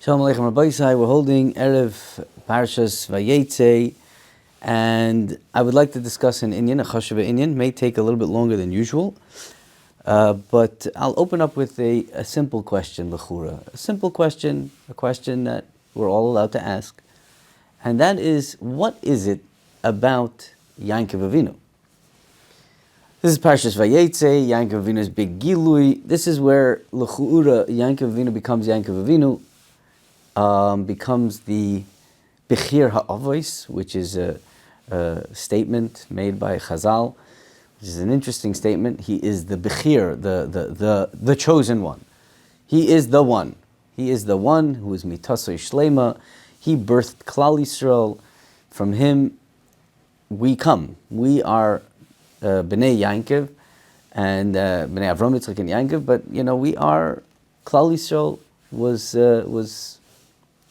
Shalom Aleichem Rabbi. We're holding Erev Parshas Vayeitzeh, and I would like to discuss an inyan, a chashuva inyan. May take a little bit longer than usual, but I'll open up with a simple question, l'chura. A simple question, a question that we're all allowed to ask, and that is, what is it about Yaakov Avinu? This is Parshas Vayeitzeh, Yaakov Avinu's big gilui. This is where l'chura Yaakov Avinu becomes Yaakov Avinu. Becomes the Bechir Ha'avos, which is a statement made by Chazal, which is an interesting statement. He is the Bechir, the chosen one. He is the one. He is the one who is Mitasoi Shlema. He birthed Klal Yisrael. From him we come. We are Bnei Yaakov and Bnei Avram, Yitzchak, and Yaakov. But we are Klal Yisrael was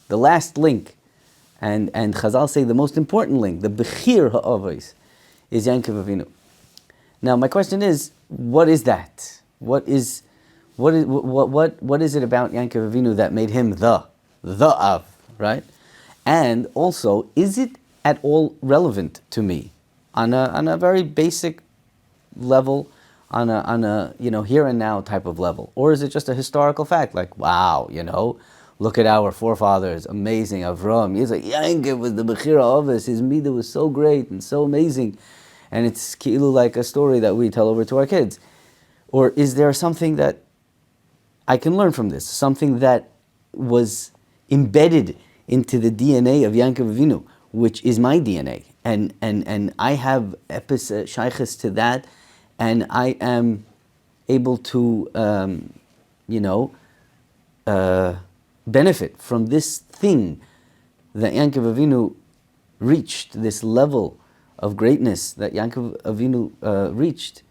the last link, and Chazal say the most important link, the Bechir Ha'avos, is Yaakov Avinu. Now, my question is, what is that? What is it about Yaakov Avinu that made him the Av, right? And also, is it at all relevant to me on a very basic level, on a here and now type of level, or is it just a historical fact? Like, wow, look at our forefathers, amazing, Avram. He's like, Yaakov was the Bechir Ha'avos. His midah was so great and so amazing. And it's like a story that we tell over to our kids. Or is there something that I can learn from this? Something that was embedded into the DNA of Yaakov Avinu, which is my DNA. And I have shaykhs to that, and I am able to, benefit from this thing that Yaakov Avinu reached, this level of greatness that Yaakov Avinu reached.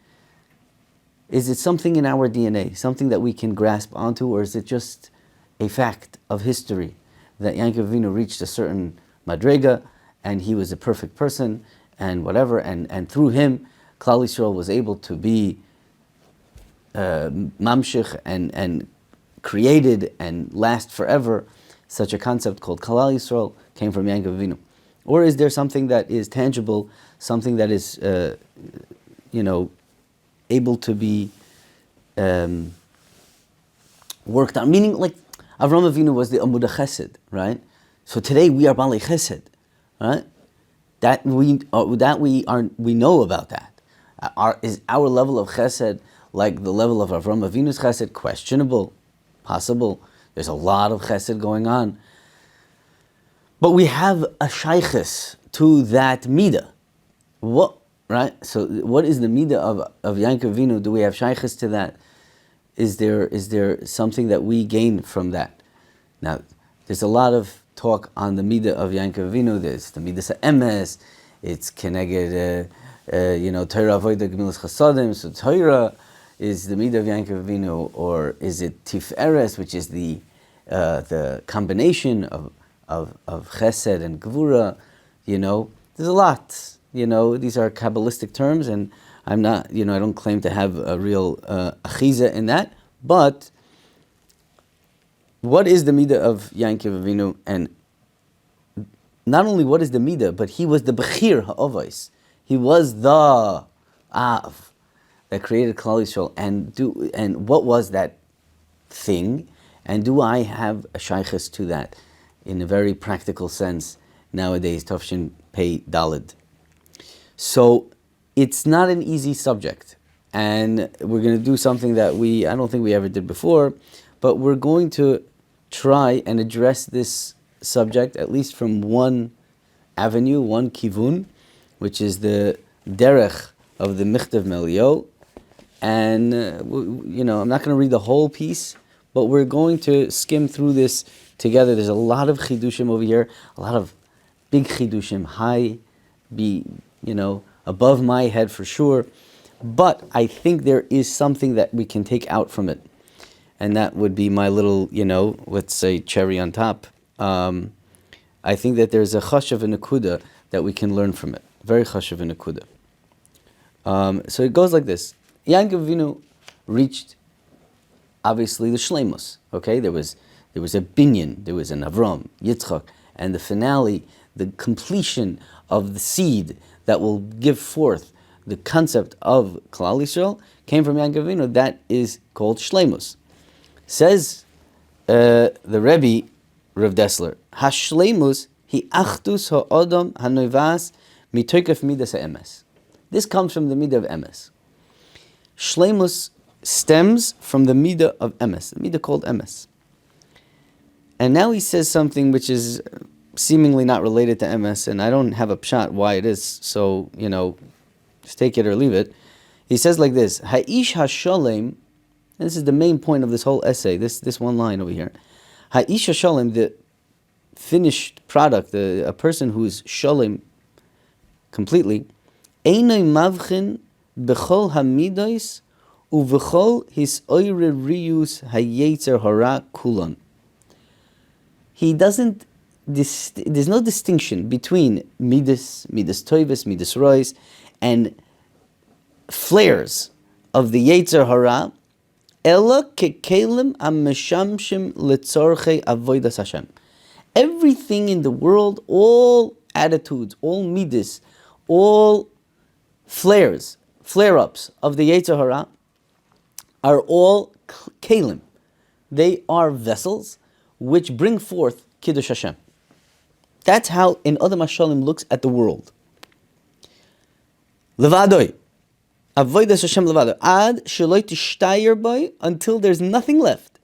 Is it something in our DNA, something that we can grasp onto, or is it just a fact of history that Yaakov Avinu reached a certain madrega and he was a perfect person and whatever, and through him Klal Yisrael was able to be mamshich and created and last forever? Such a concept called Klal Yisrael came from Yaakov Avinu. Or is there something that is tangible, something that is, able to be worked on? Meaning, like Avram Avinu was the Amud Chesed, right? So today we are Balei Chesed, right? We know about that. Is our level of Chesed like the level of Avram Avinu's Chesed? Questionable. Possible. There's a lot of chesed going on. But we have a shaykhis to that midah. What, right? So what is the midah of Yaakov Avinu? Do we have shaykhis to that? Is there something that we gain from that? Now, there's a lot of talk on the midah of Yaakov Avinu. There's the midah sa'emes. It's keneged, Torah avodah gemilas chasadim. So Torah is the midah of Yaakov Avinu, or is it Tif'eres, which is the combination of Chesed and Gvura? There's a lot. These are Kabbalistic terms, and I'm not, I don't claim to have a real achiza in that. But what is the midah of Yaakov Avinu? And not only what is the midah, but he was the Bechir Ha'avos. He was the Av that created Klal Yisrael, and what was that thing? And do I have a shaykhis to that in a very practical sense nowadays? Tafshin Pei Dalid. So it's not an easy subject, and we're going to do something that I don't think we ever did before, but we're going to try and address this subject at least from one avenue, one kivun, which is the derech of the Michtav Melio. And, I'm not going to read the whole piece, but we're going to skim through this together. There's a lot of chidushim over here, a lot of big chidushim, high, above my head for sure. But I think there is something that we can take out from it. And that would be my little, let's say cherry on top. I think that there's a chashav and nekuda that we can learn from it. Very chashav and nekuda. So it goes like this. Yaakov Avinu reached, obviously, the shleimus. Okay, there was There was a binyan, there was an Avram, Yitzchak, and the finale, the completion of the seed that will give forth the concept of Klal Yisrael came from Yaakov Avinu. That is called Shleimus. Says the Rebbe, Rav Dessler, Hashleimus hi achdus ha'odam hanoivas mitoikef midas ha'emes. This comes from the midah of emes. Shleimus stems from the midah of emes, the midah called emes. And now he says something which is seemingly not related to emes, and I don't have a pshat why it is, so, just take it or leave it. He says like this, Ha'ish ha'sholem, and this is the main point of this whole essay, this one line over here. Ha'ish ha'sholem, the finished product, a person who is sholem completely, Einoi mavchin b'chol hamidos uv'chol his oire rius hayetzer hara kulon. He doesn't, there's no distinction between midas toivus, midas rois, and flares of the yetzer hara, ela kekelim ameshamshim letzorchei avodas Hashem. Everything in the world, all attitudes, all midas, all flare-ups of the yetzer hara are all kelim. They are vessels which bring forth Kiddush Hashem. That's how in Adam HaShalom looks at the world. Levadoi. Avodas Hashem levadoi. Ad sheloi tishtayir boi, until there's nothing left.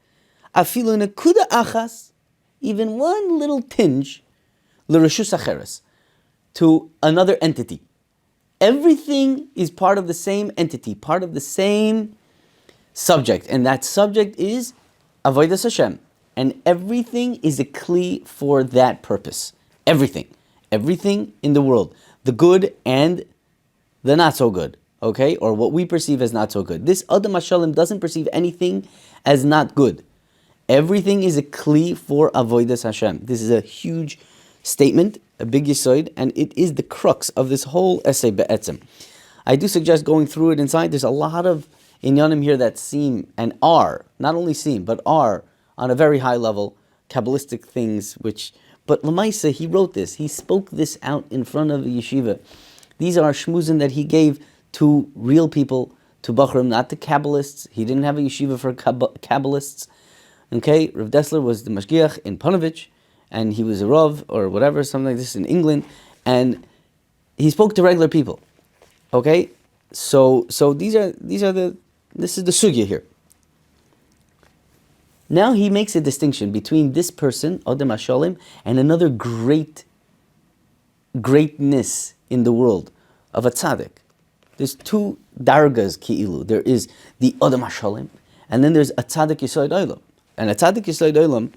Afilu nekuda achas, even one little tinge, l'reshus acheres, to another entity. Everything is part of the same entity, part of the same subject, and that subject is Avodas Hashem. And everything is a kli for that purpose. Everything in the world, the good and the not so good, okay, or what we perceive as not so good. This Adam HaShalom doesn't perceive anything as not good. Everything is a kli for Avodas Hashem. This is a huge statement, a big yesod, and it is the crux of this whole essay be'etzem. I do suggest going through it inside. There's a lot of inyanim here that seem and are, not only seem, but are on a very high level, Kabbalistic things, but Lamaisa, he wrote this, he spoke this out in front of the yeshiva. These are shmuzin that he gave to real people, to Bachrim, not to Kabbalists. He didn't have a yeshiva for Kabbalists. Okay, Rav Dessler was the mashgiach in Panovich, and he was a Rav, or whatever, something like this in England, and he spoke to regular people. Okay, so this is the sugya here. Now he makes a distinction between this person, Adam HaShalom, and another greatness in the world of a tzaddik. There's two dargas ki'ilu. There is the Adam HaShalom, and then there's a tzaddik Yisod Olam. And a tzaddik Yisod Olam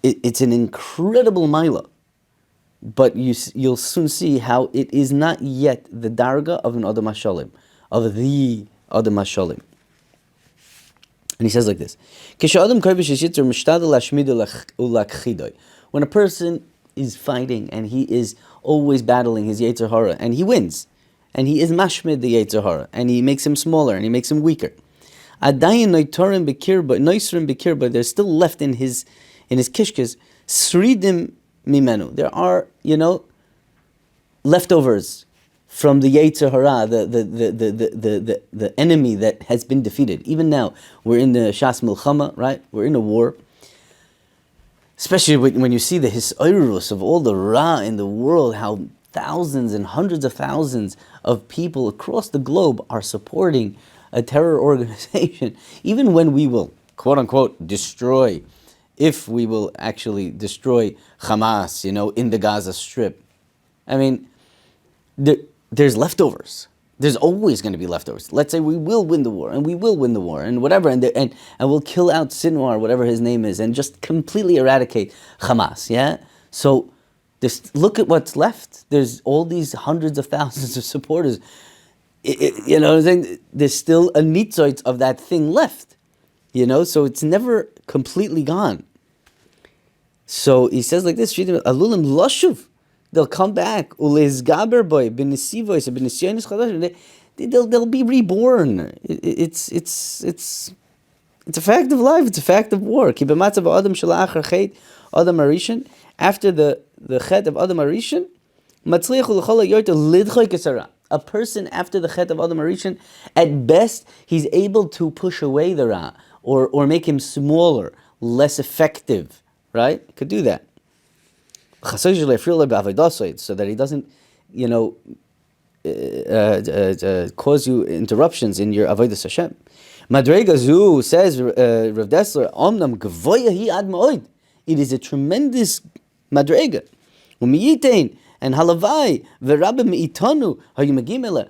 it's an incredible maila, but you'll soon see how it is not yet the darga of an Adam HaShalom, of the Adam HaShalom. And he says like this: when a person is fighting and he is always battling his Yetzer Hara and he wins, and he is mashmid the Yetzer Hara and he makes him smaller and he makes him weaker, but there's still left in his kishkes sridim mimenu. There are leftovers from the Yetzer Hara, the enemy that has been defeated. Even now, we're in the Shas Milchama, right? We're in a war. Especially when you see the hisayrus of all the Ra in the world, how thousands and hundreds of thousands of people across the globe are supporting a terror organization. Even when we will, quote unquote, destroy, if we will actually destroy Hamas, in the Gaza Strip. I mean, there's leftovers. There's always going to be leftovers. Let's say we will win the war, and we will win the war, and whatever, and we'll kill out Sinwar, whatever his name is, and just completely eradicate Hamas, yeah? So, look at what's left. There's all these hundreds of thousands of supporters. You know what I'm saying? There's still a nitzoitz of that thing left, so it's never completely gone. So, he says like this, Alulim Lashuv. They'll come back. They'll be reborn. It's It's a fact of life. It's a fact of war. After the chet of Adam Arishan, a person after the chet of Adam Arishan, at best, he's able to push away the ra, or make him smaller, less effective, right? Could do that. So that he doesn't, cause you interruptions in your avodas Hashem. Madrega Zu, says Rav Dessler, Omnam gvoya hi ad ma'od. It is a tremendous madrega. Umiyitain and halavai v'rabbi me'itanu hayumagim ele.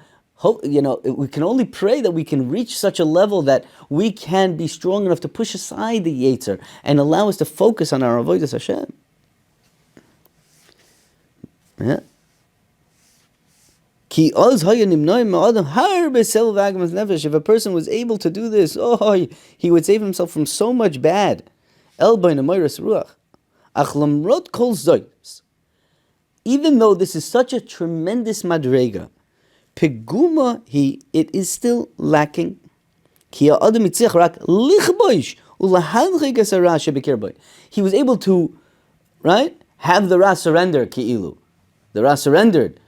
We can only pray that we can reach such a level that we can be strong enough to push aside the Yetzer and allow us to focus on our avodas Hashem. Yeah. If a person was able to do this, he would save himself from so much bad. Even though this is such a tremendous madrega, it is still lacking. He was able to, right, have the Ra surrender, ki'ilu. The Ra surrendered.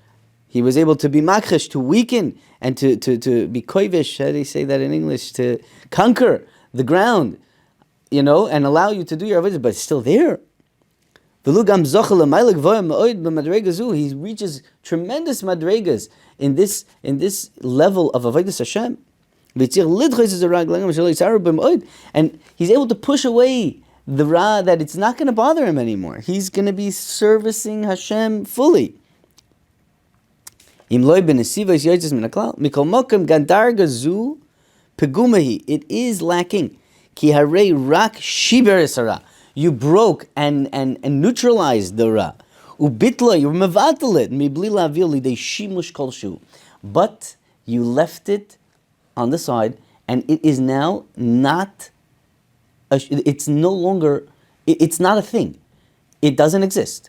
He was able to be makhesh, to weaken, and to be koivish, how do you say that in English? To conquer the ground, and allow you to do your avodah, but it's still there. He reaches tremendous madregas in this level of avodas Hashem. And he's able to push away the ra, that it's not going to bother him anymore. He's going to be servicing Hashem fully. It is lacking. You broke and neutralized the ra. But you left it on the side, and it is now not. It's no longer. It's not a thing. It doesn't exist.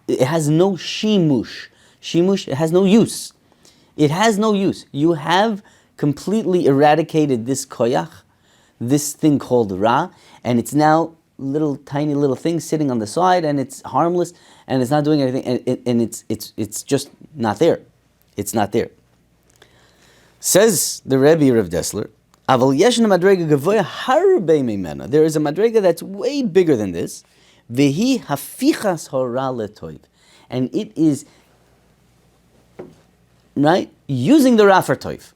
It has no shimush. Shimush, it has no use. It has no use. You have completely eradicated this koyach, this thing called ra, and it's now tiny little thing sitting on the side, and it's harmless, and it's not doing anything, and it's just not there. It's not there. Says the Rebbe Rav Dessler, there is a madrega that's way bigger than this, and it is, right, using the ra for toif.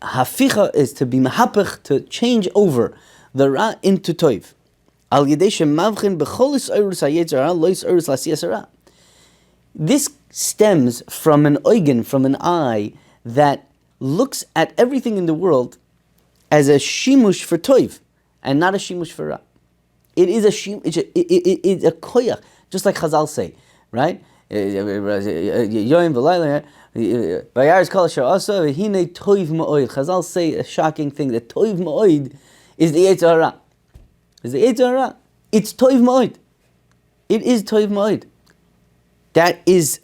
Haficha is to be mahapach, to change over the ra into toif. Al yedei shemavchin b'chol is'orus hayetzer hara lo is'orus l'asiyas hara. This stems from an oigen, from an eye that looks at everything in the world as a shimush for toif and not a shimush for ra. It is it's a koyach, just like Chazal say, right? Chazal say a shocking thing, that toiv ma'od is the Yetzer Hara. Is the Yetzer Hara. It's toiv ma'od. It is toiv ma'od. That is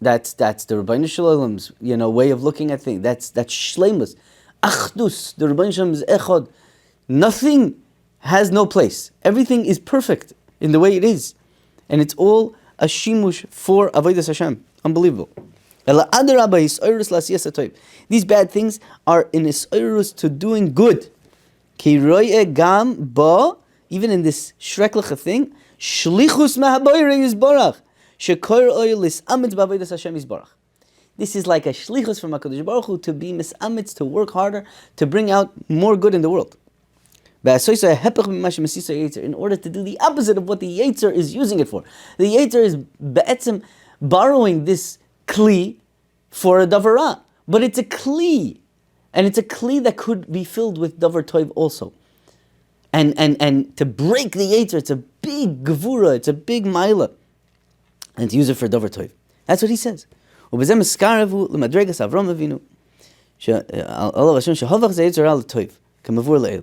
that's the Rebbeinu Shalom's way of looking at things. That's shleimus, achdus. The Rebbeinu Shalom is echad. Nothing has no place. Everything is perfect in the way it is, and it's all a shimush for avodas Hashem. Unbelievable. These bad things are in isoirus to doing good. Even in this shreklecha thing, shlichus mahaboyre yizborach. This is like a shlichus from HaKadosh Baruch Hu to be misamitz, to work harder, to bring out more good in the world. In order to do the opposite of what the Yetzer is using it for. The Yetzer is be'etzim borrowing this kli for a davar ra. But it's a kli. And it's a kli that could be filled with davar toiv also. And to break the Yetzer, it's a big gevura, it's a big maila. And to use it for davar toiv. That's what he says. ובזה מסקרבו למדרגת אברהם אבינו. Allah Hashem shehavach ze Yetzer hara l'toiv, k'mavur le'el.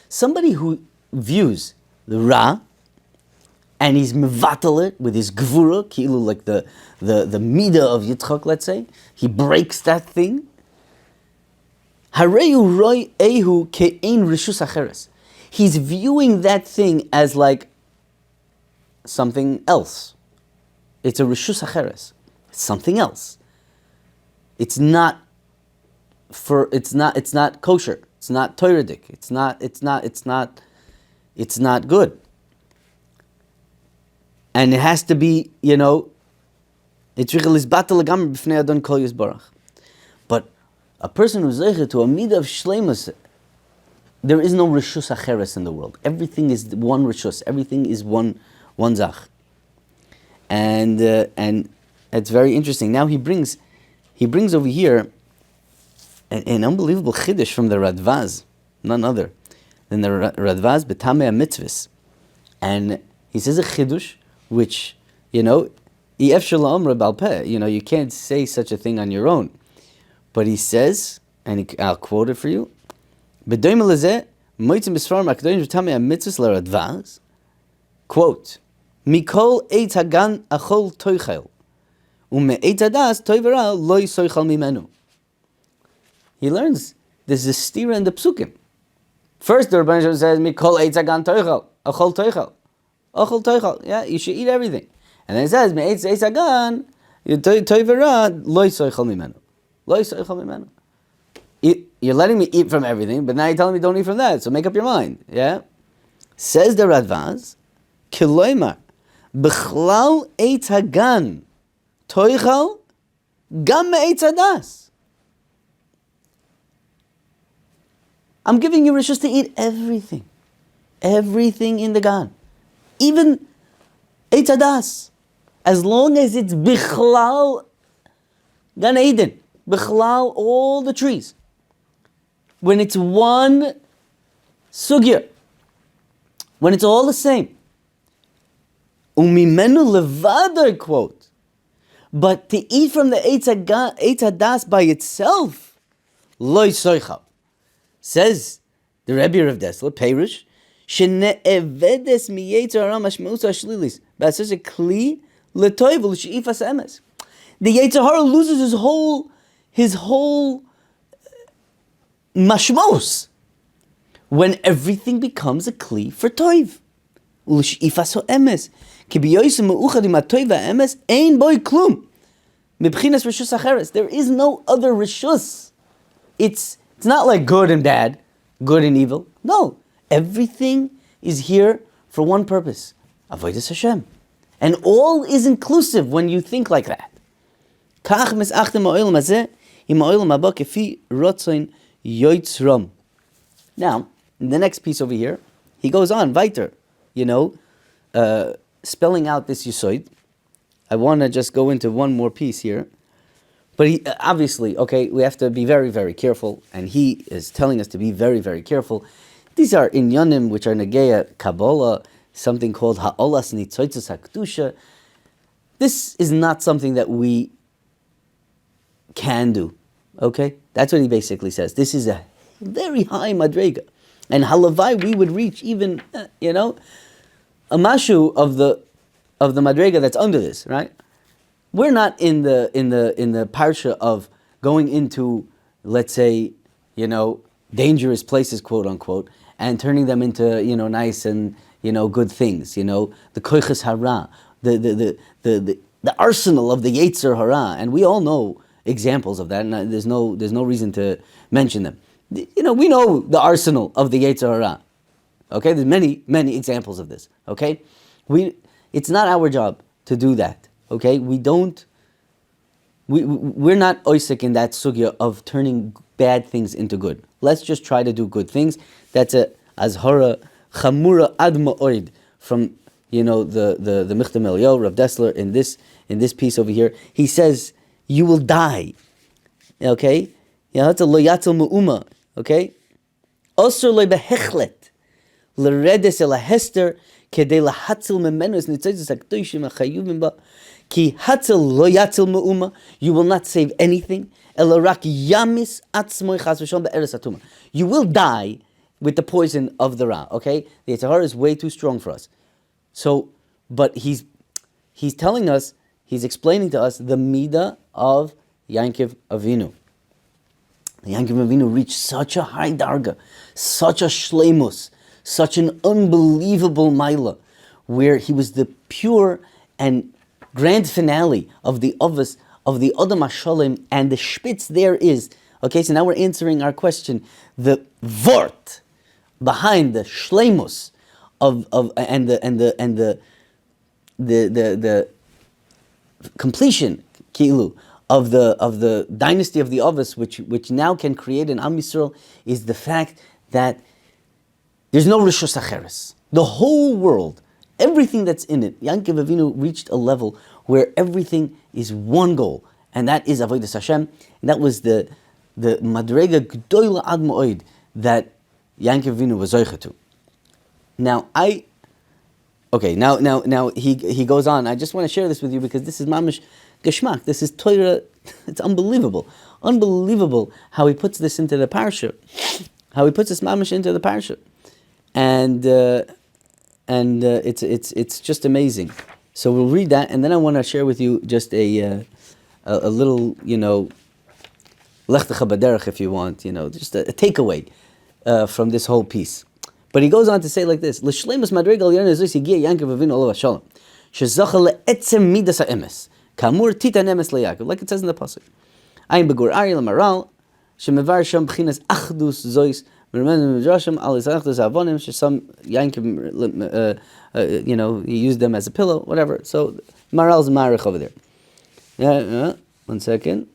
Somebody who views the ra and he's mevatel it with his gvura, kilu, like the midah of Yitzchak, let's say. He breaks that thing. Hareyu roy ehu ke'ein rishus acheres. He's viewing that thing as like something else. It's a rishus acheres. It's something else. It's not kosher. It's not Torahic. It's not good. And it has to be, but a person who's zeicher to a midah of shleimus, there is no rishus acheres in the world. Everything is one rishus. Everything is one zach. And it's very interesting. Now he brings over here an unbelievable chiddush from the Radvaz, none other than the Radvaz B'tamei HaMitzvahs. And he says a chiddush which, EF Shalom Rabal Peh, you can't say such a thing on your own. But he says, and I'll quote it for you, B'doim lezeh, moitzim b'sfarim hakadoshim B'tamei HaMitzvahs LaRadvaz, quote, Mikol eitz hagan achol toichel, u'me'etz hadas toivera lo yisoichel mimenu. He learns there's a stira in the psukim. First, the Rebbeinu says, Mikol eitz hagan toichel, achol toichel. Achol toichel, yeah, you should eat everything. And then it says, Me'etz eitz hagan, toivera lo yisoichel mimenu. Lo yisoichel mimenu. You're letting me eat from everything, but now you're telling me don't eat from that, so make up your mind, yeah? Says the Radvaz, Kiloimar, B'chlal eitz hagan, toichel, gam me'etz hadas. I'm giving you rishus to eat everything. Everything in the gan. Even eitz hadas. As long as it's bichlal Gan Eden. Bichlal, all the trees. When it's one sugya. When it's all the same. Umimenu levada, quote. But to eat from the eitz hadas by itself, loy soichal. Says the Rebbe of Desla, Perish, shene'evedes miyetzer hara mashmeus hashlilis, b'asas a kli letoivel she'ifas emes. The Yetzer Hara loses his whole mashmos when everything becomes a kli for toiv. L'she'ifas ha'emes ki b'yoysim me'uchad im ha'toiv ha'emes ein boi klum mibchinas rishus acheres. There is no other rishus. It's not like good and bad, good and evil. No, everything is here for one purpose: avodas Hashem, and all is inclusive when you think like that. Now, in the next piece over here, he goes on, weiter, spelling out this yisoid. I want to just go into one more piece here. But he, obviously, we have to be very, very careful, and he is telling us to be very, very careful. These are inyanim, which are negeya Kabbalah, something called ha'olas nitzotzos hakdusha. This is not something that we can do, That's what he basically says. This is a very high madrega. And halavai, we would reach even, a mashu of the madrega that's under this, right? We're not in the parsha of going into, let's say, dangerous places, quote unquote, and turning them into, nice and good things. The koiches hara, the arsenal of the Yetzer Hara, and we all know examples of that, and there's no reason to mention them. We know the arsenal of the Yetzer Hara. There's many examples of this. It's not our job to do that. We're not oisik in that sugya of turning bad things into good. Let's just try to do good things. That's a azhara chamura ad ma'oid from the Michtam Eliyahu, Rav Dessler, in this piece over here. He says you will die. That's a lo yatzil me'uma. Osur lo behechlet l'redes el hester kedei lahatzil memenu es nitzotzos hakdoshim hachayuvim ba. Ki hatzil lo yatzil me'uma, you will not save anything. Ela rak yamis atzmoi chas v'shon be'eres atuma. You will die with the poison of the ra. The Yetzer Hara is way too strong for us. So but he's telling us, he's explaining to us the midah of Yaakov Avinu. Yaakov Avinu reached such a high darga, such a shleimus, such an unbelievable maila, where he was the pure and grand finale of the Avos, of the Adam HaShalem, and the spitz there is, okay, so now we're answering our question, the vort behind the shleimus of the completion, kilu, of the dynasty of the Avos, which now can create an Am Yisrael, is the fact that there's no Rishus Acheres. The whole world, everything that's in it, Yaakov Avinu reached a level where everything is one goal, and that is Avodas Hashem. And that was the Madrega Gdoila Ad Moed that Yaakov Avinu was zoicha to. Now he goes on. I just want to share this with you because this is mamish geshmak. This is Torah. It's unbelievable how he puts this into the parsha. How he puts this mamish into the parsha, and it's just amazing. So we'll read that, and then I want to share with you just a little, lech lecha b'derech, if you want, just a takeaway from this whole piece. But he goes on to say like this: L'shleimus madrega al yana zos yigia Yaakov Avinu olav hashalom shezacha le'etzem midas ha'emes kamur titan emes leYaakov, like it says in the pasuk. Ayin begur ari l'maral shemevar sham b'chinas achdus zois mermen medrashim al achdus avonim shesam Yaakov, he used them as a pillow, whatever. So Maral's marich over there. Yeah, 1 second.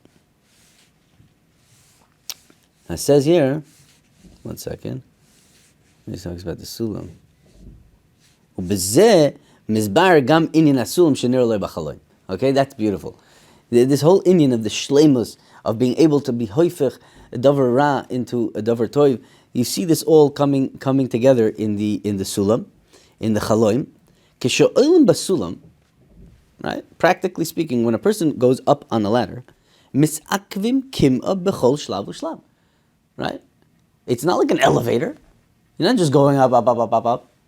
It says here, 1 second. He talks about the sulam. Okay, that's beautiful. This whole Indian of the shleimus, of being able to be hoifech a davar ra into a davar toiv, you see this all coming together in the sulam, in the chaloim. Kisho'olim basulam, right? Practically speaking, when a person goes up on a ladder, misakvim kim'a bechol shlav u'shlav, right? It's not like an elevator. You're not just going up.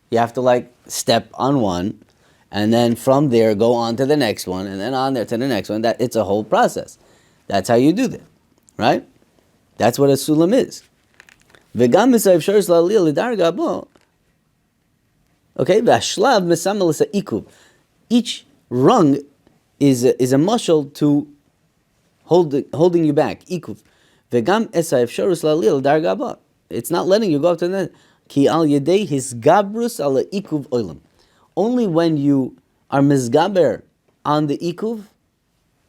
You have to step on one, and then from there go on to the next one, and then on there to the next one. That it's a whole process. That's how you do that, right? That's what a sulam is. Okay, each rung is a mashal to holding you back. Ikuv. It's not letting you go up to the next. Ki al yedei his gabrus ala ikuv oilam. Only when you are mizgaber on the ikuv,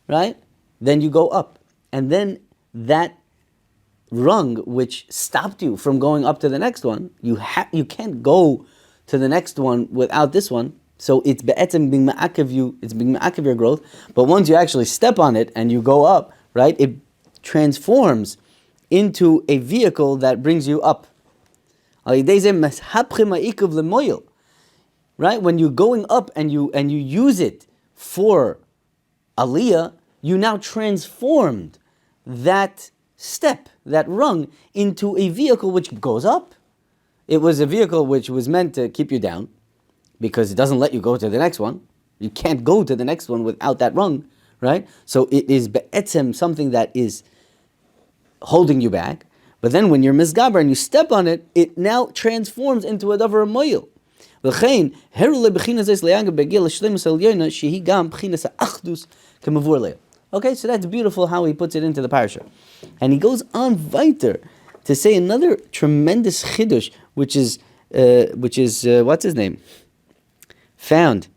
right? Then you go up, and then that rung which stopped you from going up to the next one, you can't go to the next one without this one. So it's be'etzem being ma'akev you, it's being ma'akev your growth. But once you actually step on it and you go up, right? It transforms into a vehicle that brings you up. Right? When you're going up and you use it for aliyah, you now transformed that step, that rung, into a vehicle which goes up. It was a vehicle which was meant to keep you down, because it doesn't let you go to the next one. You can't go to the next one without that rung, right? So it is be'etzem, something that is holding you back. But then when you're mizgaber and you step on it, it now transforms into a davar moil. Okay, so that's beautiful how he puts it into the parasha. And he goes on weiter to say another tremendous chidush, which is what's his name? Found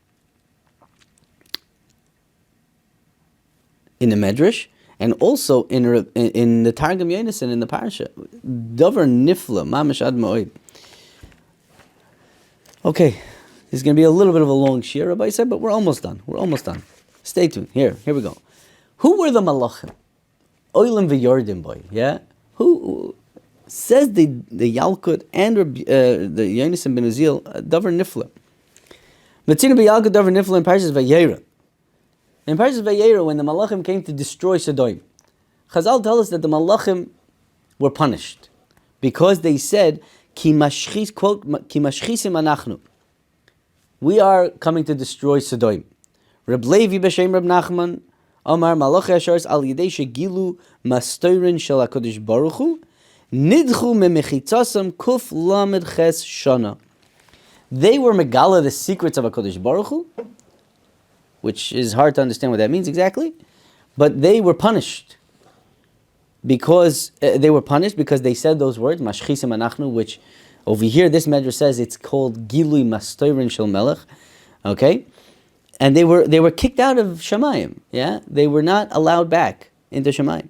in the Medrash, and also in the Targum Yonasan in the parasha. Davar nifla, mamash ad moed. Okay, this is going to be a little bit of a long shir, Rabbi said, but we're almost done. Stay tuned. Here we go. Who were the malachim? Oilim v'yordim boy. Yeah? Who says the Yalkut and the Yonasan ben Uziel, davar nifla. Matzina b'Yalkut davar nifla in Parshas Vayera. In Parshas Vayera, when the Malachim came to destroy Sodom, Chazal tell us that the Malachim were punished because they said, "Ki mashchis," quote, "Ki mashchisim anachnu." we are coming to destroy Sodom. Reb Levi b'shem Reb Nachman, Omar Malachi Asharis al Yidei Shegilu Mastorin Shel HaKadosh Baruch Hu, Nidchu Memechitzasam Kuf Lamed Ches Shana. They were megala the secrets of HaKadosh Baruch Hu, which is hard to understand what that means exactly, but they were punished because they said those words, Mashchisim Anachnu, which over here this medrash says it's called Gilui Mastorin Shel Melech, okay? And they were kicked out of Shamayim, yeah? They were not allowed back into Shamayim.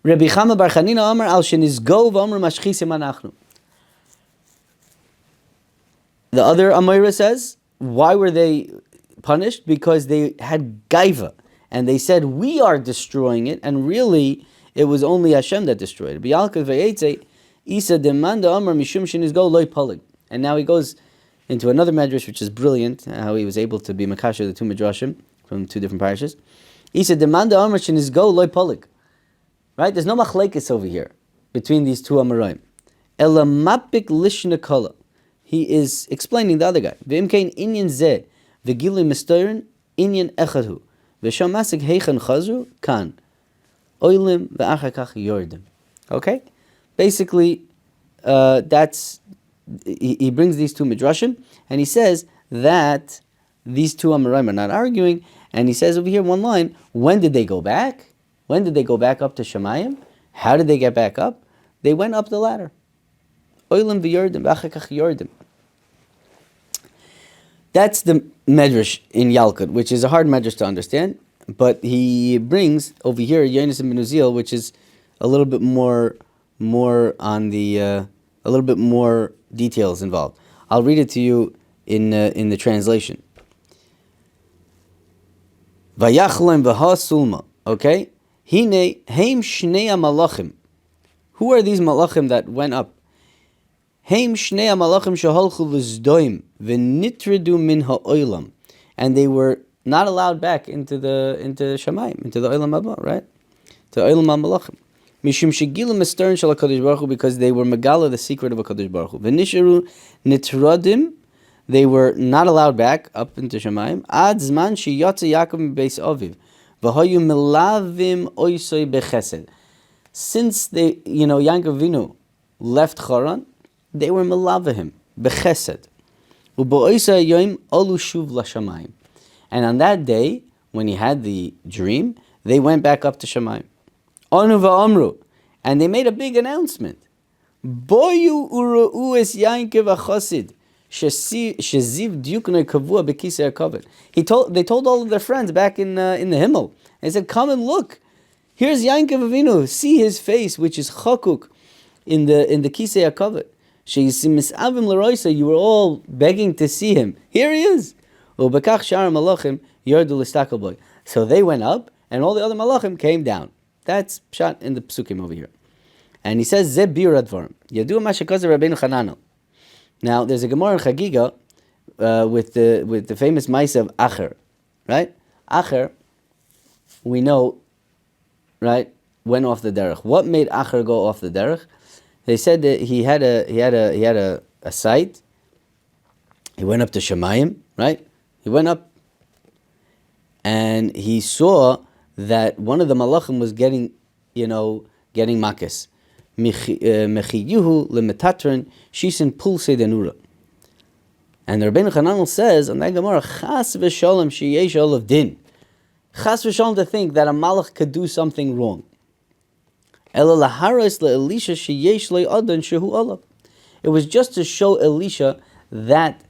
Rabbi Chama bar Chanina Amar al shenizgo v'amr mashchisim anachnu. The other Amoira says, why were they punished? Because they had gaiva, and they said, we are destroying it, and really, it was only Hashem that destroyed it. Yaakov Vayeitzeh, Isa demanda Amar mishum shenizgo loy polig. And now he goes into another medrash, which is brilliant, how he was able to be makasher the two midrashim from two different parashas. Isa demanda Amar shenizgo loy polig. Right? There's no machlekes over here between these two Amoraim. Ela mapik lishna kala. He is explaining the other guy. V'imkein inyan zeh v'gilui mistorin inyan echadhu v'shamasik heichan chazru kan oilim v'achakach yordim. Okay? Basically, he brings these two midrashim, and he says that these two Amoraim are not arguing, and he says over here one line, when did they go back? When did they go back up to Shamayim? How did they get back up? They went up the ladder. Oilim v'yordim v'achakach yordim. That's the medrash in Yalkut, which is a hard medrash to understand, but he brings over here Yonis and Benuzil, which is a little bit more on the a little bit more details involved. I'll read it to you in the translation. Vayachlem v'ha sulma. Okay, hine heim shnei malachim. Who are these malachim that went up? Heim shnei malachim sheholchu l'zdoim v'nitredu min ha'olam, and they were not allowed back into Shamayim, into the olam haba, right? To olam malachim. Mishum shegilu misterin shel HaKadosh Baruch Hu, because they were megala the secret of HaKadosh Baruch Hu. V'nisheru nitradim, they were not allowed back up into Shamayim. Ad zman sheyatze Yaakov beis aviv v'hayu melavim oisoi bechesed. Since Yaakov Avinu left Charan, they were melavim bechesed. U'ba'oisai yoim olu shuv l'shamayim. And on that day, when he had the dream, they went back up to Shamayim. Anu va'amru, and they made a big announcement. Boyu ura'u es Yaakov achosid sheziv diuknei kavua bekisei hakavod. They told all of their friends back in the Himmel. They said, "Come and look. Here's Yaakov Avinu. See his face, which is chakuk in the kisei hakavod. Sheyisim misavim l'roisa. You were all begging to see him. Here he is. Ubekach shar malachim yardu l'stakal boy. So they went up, and all the other malachim came down. That's pshat in the psukim over here. And he says, Zeb bir advarim. Yadu mashakazer Rabbeinu Chananel. Now, there's a Gemara in Chagiga with the famous Maisa of Acher, right? Acher, we know, right, went off the derech. What made Acher go off the derech? They said that he had a sight. He went up to Shamayim, right? He went up, and he saw that one of the malachim was getting makis. Mechiyuhu lemetatron shisin pulse denura. And the Rabbeinu Chananel says on that Gemara, chas v'shalom sheyesh olav din. Chas v'shalom, to think that a malach could do something wrong. Ela laharos leElisha sheyesh le'adon shehu olav. It was just to show Elisha that,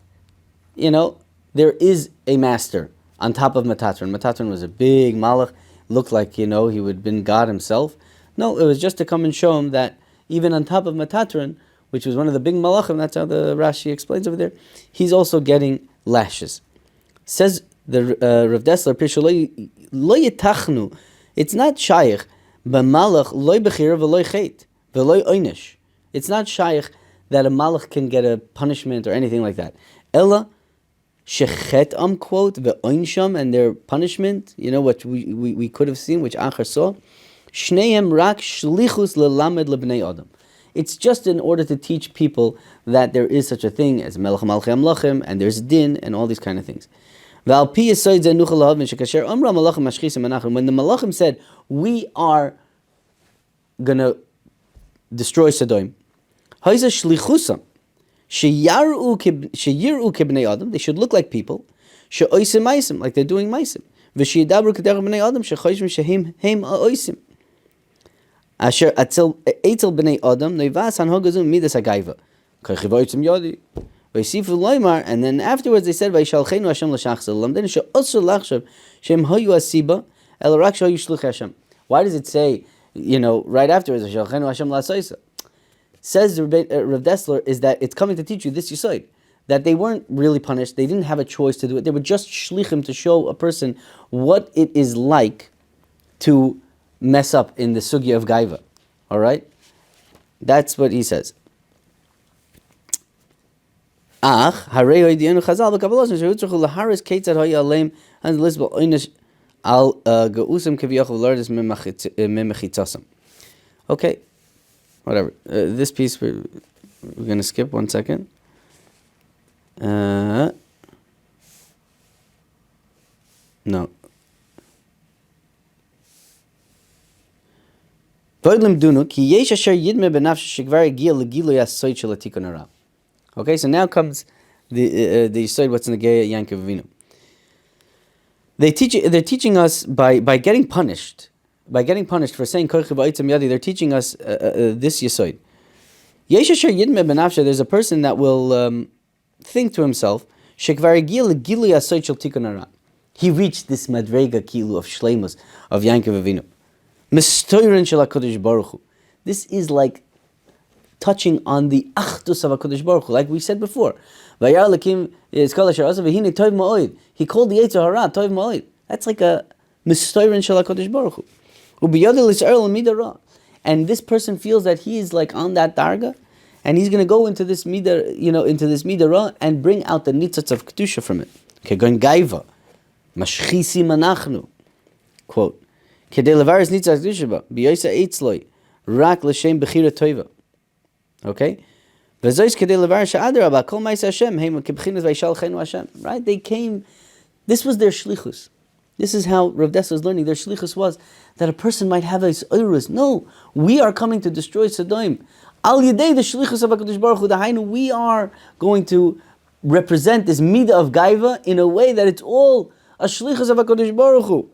there is a master on top of Metatron. Metatron was a big malach, looked like, he would have been God himself. No, it was just to come and show him that even on top of Metatron, which was one of the big malachim, that's how the Rashi explains over there, he's also getting lashes. Says the Rav Dessler, Pishu lo yitachnu, it's not shaykh, b'malach lo bechira v'lo chet, v'lo oynish. It's not shaykh that a malach can get a punishment or anything like that. Ella shechet quote ve'oinsham, and their punishment, what we could have seen, which Acher saw. Shneim rak shlichus lelamed lebnei adam. It's just in order to teach people that there is such a thing as Melech Malchei Amlachim, and there's din, and all these kind of things. When the Malachim said, we are going to destroy Sodom, they should look like people, like they're doing maisim. And then afterwards they said, why does it say, right afterwards, says Rav Dessler, is that it's coming to teach you this Yesod, that they weren't really punished, they didn't have a choice to do it, they were just shlichim to show a person what it is like to mess up in the sugya of gaiva. All right? That's what he says. Ach, harei hoydienu chazal b'kabbalos shehutzruchu laharis keitzad hoya aleim and lisbol oynish al geusim kaviyachol lardis memachitzasam. Okay, whatever. This piece we're going to skip 1 second. No. Okay, so now comes the Yisod, what's in the Geya Yaakov Avinu. They're teaching us by getting punished for saying Korchi Vayeitzeh Yadi. They're teaching us this Yisod. There's a person that will think to himself, he reached this madrega kilu of shleimus of Yaakov Avinu. This is like touching on the achdus of HaKadosh Baruch Hu, like we said before. He called the Yetzer Hara Tov Ma'od. That's like a mistoyrin shel HaKadosh Baruch Hu. And this person feels that he is like on that darga, and he's going to go into this midah ra, and bring out the nitzatz of kedusha from it. Kegon gaiva, mashchisi manachnu. Quote: Kedei levaris nitzatz kedusha ba b'yosa eitzloi rak l'shem bechira toiva. Okay, v'zois kedei levaris sha'adra ba kol ma'is Hashem heim kebchinas v'yishal chenu Hashem. Right? They came. This was their shlichus. This is how Rav Dessler was learning. Their shlichus was that a person might have his oirus. No, we are coming to destroy Sodom. Al yedei the shlichus of HaKadosh Baruch Hu, we are going to represent this midah of gaiva in a way that it's all a shlichus of HaKadosh Baruch Hu.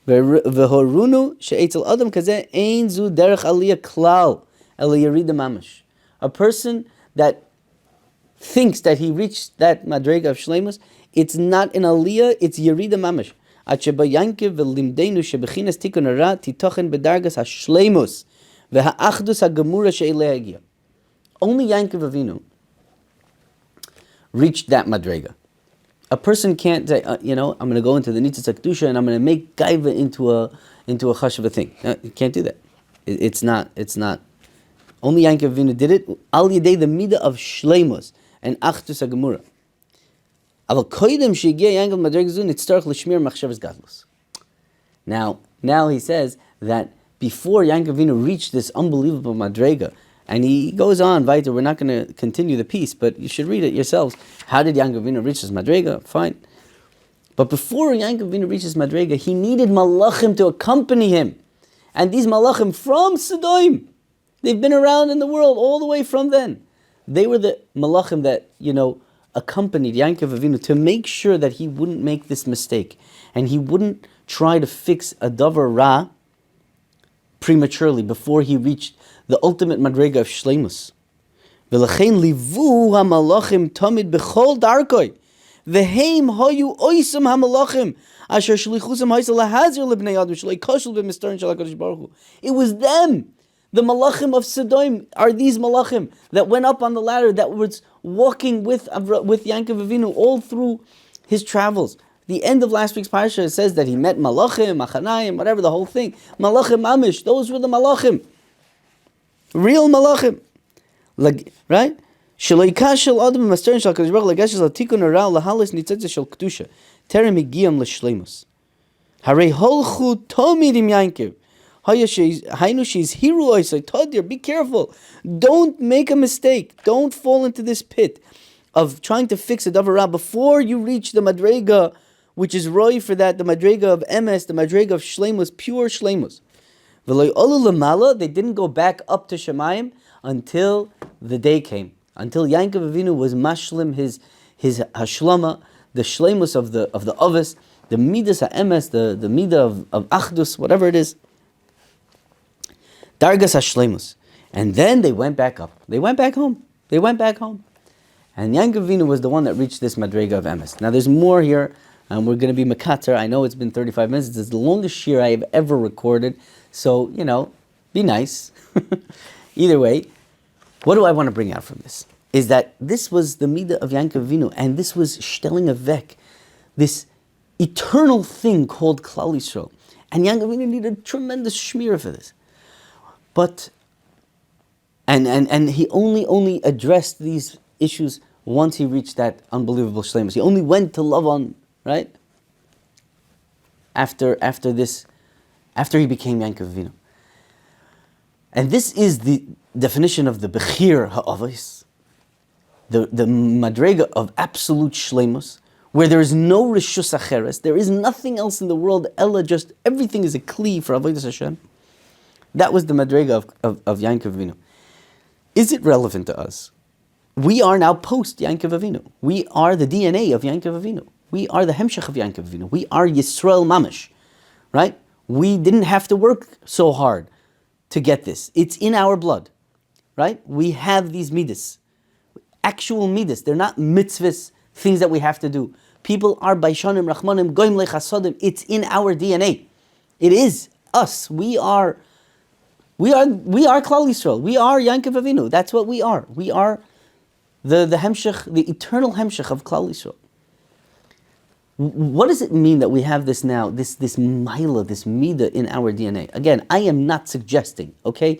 V'horunu she'etzel adam kazeh ein zu derech aliyah klal el yerida mamash. A person that thinks that he reached that madrega of shleimus, it's not an aliyah, it's yerida mamash. At sheba yankiv v'limdeinu shebechinas tikun hara titochen bedargas hashleimus. Only Yaakov Avinu reached that madrega. A person can't say, I'm going to go into the nitzatz kedusha and I'm going to make gaiva into a chashuva thing. No, you can't do that. It's not. Only Yaakov Avinu did it. Al yedei the midah of shleimus and achdus hagemura. Aval koydem shegiya Yaakov madrega zu nitzarich l'shmir machshavas gadlus. Now he says that before Yaakov Avinu reached this unbelievable madrega, and he goes on, Vayeitzeh, we're not going to continue the piece, but you should read it yourselves. How did Yaakov Avinu reach this madrega? Fine. But before Yaakov Avinu reached this madrega, he needed malachim to accompany him. And these malachim from Sodom, they've been around in the world all the way from then. They were the malachim that, accompanied Yaakov Avinu to make sure that he wouldn't make this mistake. And he wouldn't try to fix a davar ra prematurely before he reached the ultimate madrega of shleimus. V'lachein livu hamalachim tamid b'chol darkoi v'heim hayu oisam hamalachim asher shlichusam haisa lahazir lebnei adam shlei kashul b'mistarin shel HaKadosh Baruch Hu. It was them, the malachim of Sodom, are these malachim that went up on the ladder, that was walking with Yaakov Avinu all through his travels. The end of last week's parasha says that he met malachim, machanayim, whatever, the whole thing. Malachim mamish, those were the malachim. Real malachim. Right? Sheloi kashel adam b'masterin shel HaKadosh Baruch Hu legashes latikun hara lahalis nitzatzah shel kedusha terem higiyam l'shleimus. Harei holchu tomid im Yaakov Be careful. Don't make a mistake. Don't fall into this pit of trying to fix a davar ra before you reach the madrega, which is roi for that, the madrega of emes, the madrega of shleimus, pure shleimus. They didn't go back up to Shemayim until the day came, until Yaakov Avinu was mashlim his hashlama, the shleimus of the ovis, the midas ha'emes, the midah of achdus, whatever it is, dargas hashleimus. And then they went back up. They went back home. And Yaakov Avinu was the one that reached this madrega of emes. Now there's more here, and we're going to be mekater. I know it's been 35 minutes. It's the longest shir I have ever recorded. So, be nice. Either way, what do I want to bring out from this? Is that this was the midah of Yaakov Avinu, and this was shtelling a vek, this eternal thing called Klal Yisrael. And Yaakov Avinu needed a tremendous shmira for this. But, and he only addressed these issues once he reached that unbelievable shleimus. He only went to love on, right? After he became Yaakov Avinu. And this is the definition of the Bechir Ha'avos, the Madrega of absolute Shleimus, where there is no Rishus Acheres, there is nothing else in the world, Ella, just everything is a Kli for Avodas Hashem. That was the Madrega of Yaakov Avinu. Is it relevant to us? We are now post Yaakov Avinu. We are the DNA of Yaakov Avinu. We are the Hemshech of Yaakov Avinu. We are Yisrael Mamish, right? We didn't have to work so hard to get this. It's in our blood, right? We have these midas, actual midas. They're not mitzvahs, things that we have to do. People are baishanim, rachmanim, goyim lechasodim. It's in our DNA. It is us. We are Klal Yisrael. We are Yaakov Avinu. That's what we are. We are the hemshech, the eternal hemshech of Klal Yisrael. What does it mean that we have this now, this maila, this midah in our DNA? Again, I am not suggesting, okay?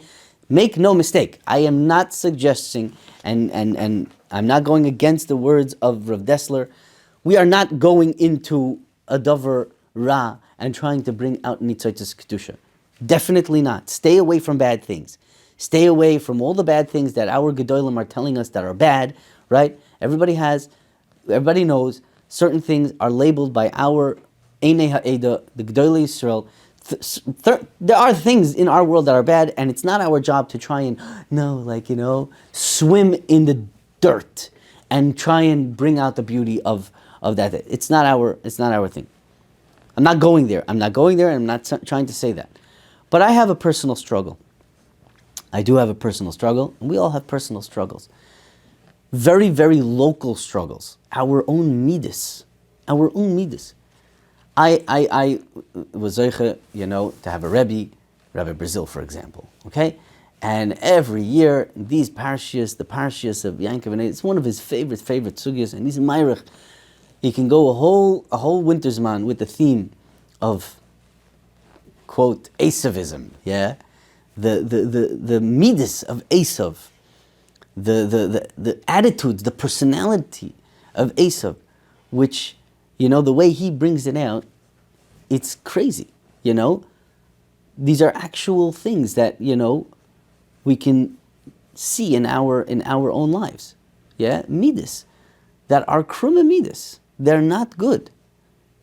Make no mistake, I am not suggesting, and I'm not going against the words of Rav Dessler. We are not going into a davar ra and trying to bring out nitzotis kedusha. Definitely not. Stay away from bad things. Stay away from all the bad things that our gedolim are telling us that are bad, right? Everybody knows. Certain things are labeled by our Einei Ha'eda, the G'dolei Yisrael. There are things in our world that are bad, and it's not our job to try and, swim in the dirt and try and bring out the beauty of that. It's not our thing. I'm not going there, and I'm not trying to say that. But I have a personal struggle. I do have a personal struggle, and we all have personal struggles. Very, very local struggles. Our own midas. I was zeiche, to have a Rebbe Brazil, for example. Okay, and every year these parashiyos, the parashiyos of Yaakov, and it's one of his favorite sugyas, and he's Meirich. He can go a whole winter's man with the theme of, quote, Esavism. Yeah, the midas of Esav. The attitudes, the personality of Esav, which, the way he brings it out, it's crazy, These are actual things that, we can see in our own lives. Yeah, midas, that are kruma midas. They're not good.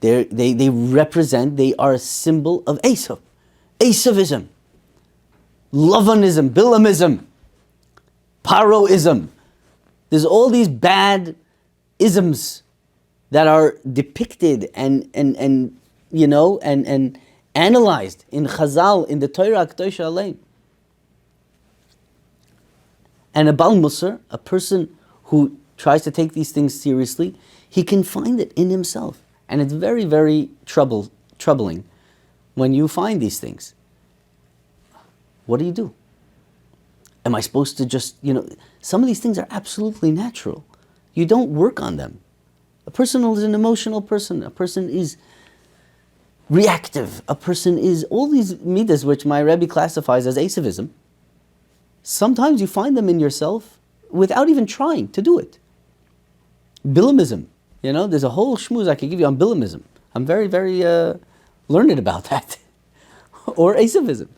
They represent, they are a symbol of Esav. Esavism, Lavanism, Bilamism, Paroism. There's all these bad isms that are depicted and analyzed in Chazal, in the Torah K'tosha Aleim. And a Bal Musar, a person who tries to take these things seriously, he can find it in himself. And it's very, very troubling when you find these things. What do you do? Am I supposed to just, some of these things are absolutely natural. You don't work on them. A person is an emotional person. A person is reactive. A person is, all these midas which my Rebbe classifies as Esavism, sometimes you find them in yourself without even trying to do it. Bilamism. There's a whole shmooze I could give you on Bilamism. I'm very, very learned about that. Or Esavism.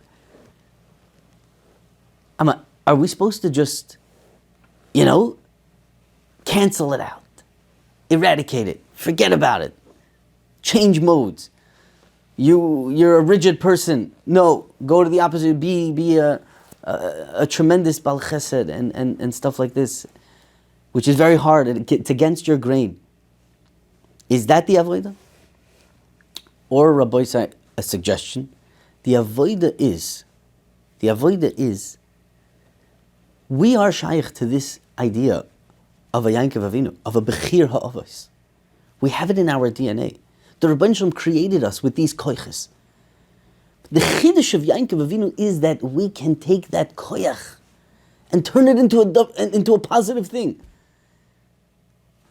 Are we supposed to just, cancel it out, eradicate it, forget about it, change modes? You're a rigid person. No, go to the opposite. Be a tremendous bal chesed and stuff like this, which is very hard. It's against your grain. Is that the avodah? Or Rabbi Yisrael, a suggestion? The avodah is, we are shaykh to this idea of a Yaakov Avinu, of a bechir ha'avos. We have it in our DNA. The Rebbeinu Shalom created us with these koiches. The chiddush of Yaakov Avinu is that we can take that koyach and turn it into a positive thing.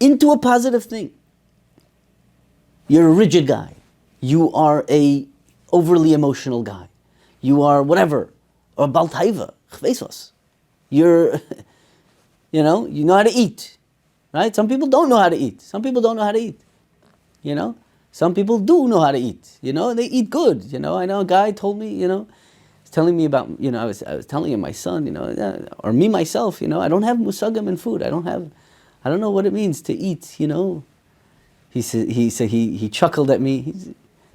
Into a positive thing. You're a rigid guy. You are a overly emotional guy. You are whatever, or bal taiva, chvesos. You know how to eat, right? Some people don't know how to eat. Some people do know how to eat. They eat good. I know a guy told me, he's telling me about, I was telling him my son, or me myself, I don't have musagam in food. I don't know what it means to eat, He said he chuckled at me. He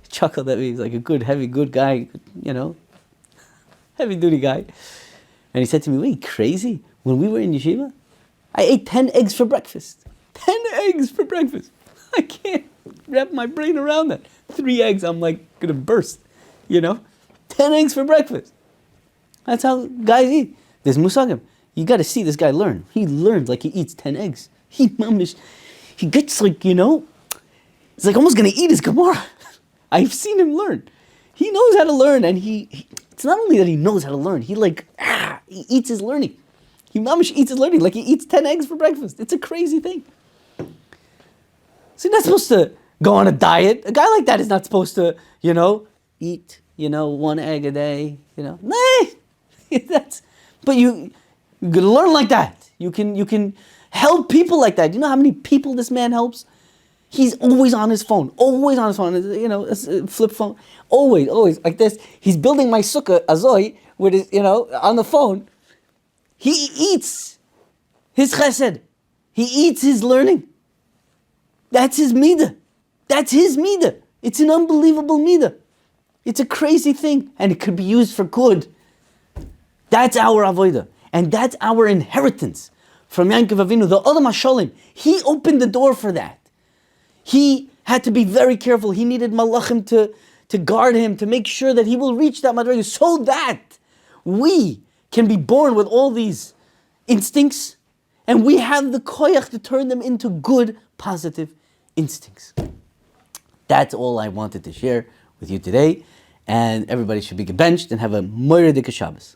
chuckled at me. He's like a good, heavy, good guy, heavy duty guy. And he said to me, "Wait, crazy? When we were in yeshiva, I ate 10 eggs for breakfast. 10 eggs for breakfast. I can't wrap my brain around that. 3 eggs, I'm like gonna burst, 10 eggs for breakfast. That's how guys eat. There's musagim. You got to see this guy learn. He learns like he eats 10 eggs. He gets like, it's like almost gonna eat his Gemara. I've seen him learn. He knows how to learn, and it's not only that he knows how to learn, he eats his learning. He mamish eats his learning like he eats 10 eggs for breakfast. It's a crazy thing. So you're not supposed to go on a diet. A guy like that is not supposed to, eat, 1 egg a day, Nah, but you're gonna learn like that. You can help people like that. You know how many people this man helps? He's always on his phone, a flip phone, always like this. He's building my sukkah, Azoy, with his, on the phone. He eats his chesed. He eats his learning. That's his midah. It's an unbelievable midah. It's a crazy thing, and it could be used for good. That's our avodah, and that's our inheritance from Yaakov Avinu, the Olam HaSholim. He opened the door for that. He had to be very careful. He needed malachim to guard him, to make sure that he will reach that madrega, so that we can be born with all these instincts, and we have the koyach to turn them into good, positive instincts. That's all I wanted to share with you today, and everybody should be gebenched and have a moiredik Shabbos.